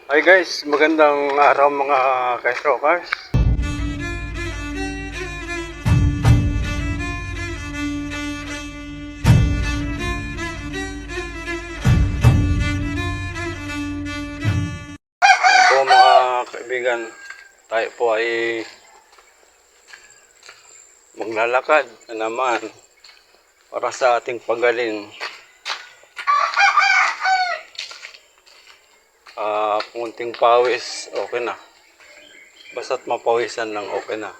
Hi guys, magandang araw mga ka-strockers. Po mga kaibigan, tayo po ay maglalakad na naman para sa ating pagaling. Kunting pawis, okay na. Basta't mapawisan lang, okay na.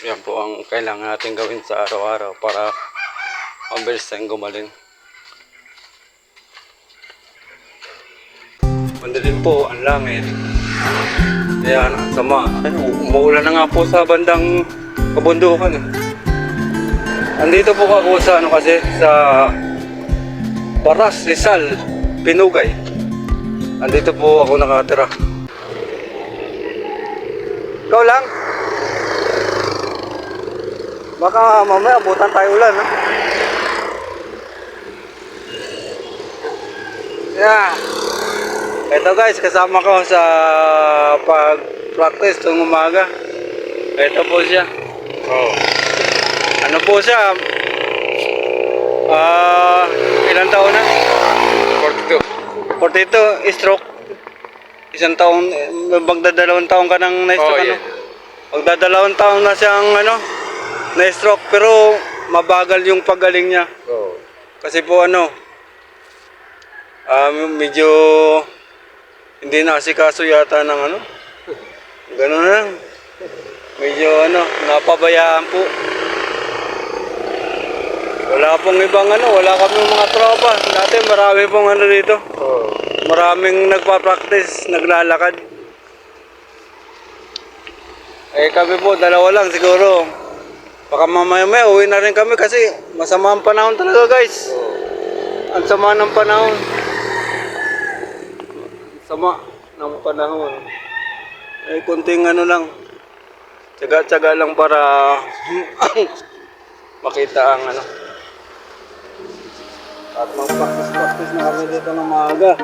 Yan po ang kailangan natin gawin sa araw-araw para mabilis tayong gumaling. Mandilim po ang langit. Kaya sama. Umuulan na nga po sa bandang kabundukan. Andito po ako sa kasi sa Baras, Rizal, Pinugay. Andito po ako nakatira. Ikaw lang? Baka mamaya abutan tayo ulan, ha? Yeah. Ito guys, kasama ko sa pag-practice tuwing umaga. Ito po siya. Oh. Ano po siya? Ilang taon na? 42 stroke. Isang taon, magdadalawang taon ka nang na-stroke, ano? Magdadalawang taon na siyang na-stroke, pero mabagal yung paggaling niya. Kasi po medyo hindi na asikaso yata ng gano'n lang. Medyo napabayaan po. Wala pong ibang wala kaming mga tropa. Dati marami pong dito. Maraming nagpa-practice, naglalakad. Kami po, dalawa lang siguro. Baka mamaya uwi na rin kami kasi masama ang panahon talaga guys. Ang sama ng panahon. Sama ng panahon. Kunting lang. Tsaga-tsaga lang para makita ang at mag-practice na kami dito ng maaga.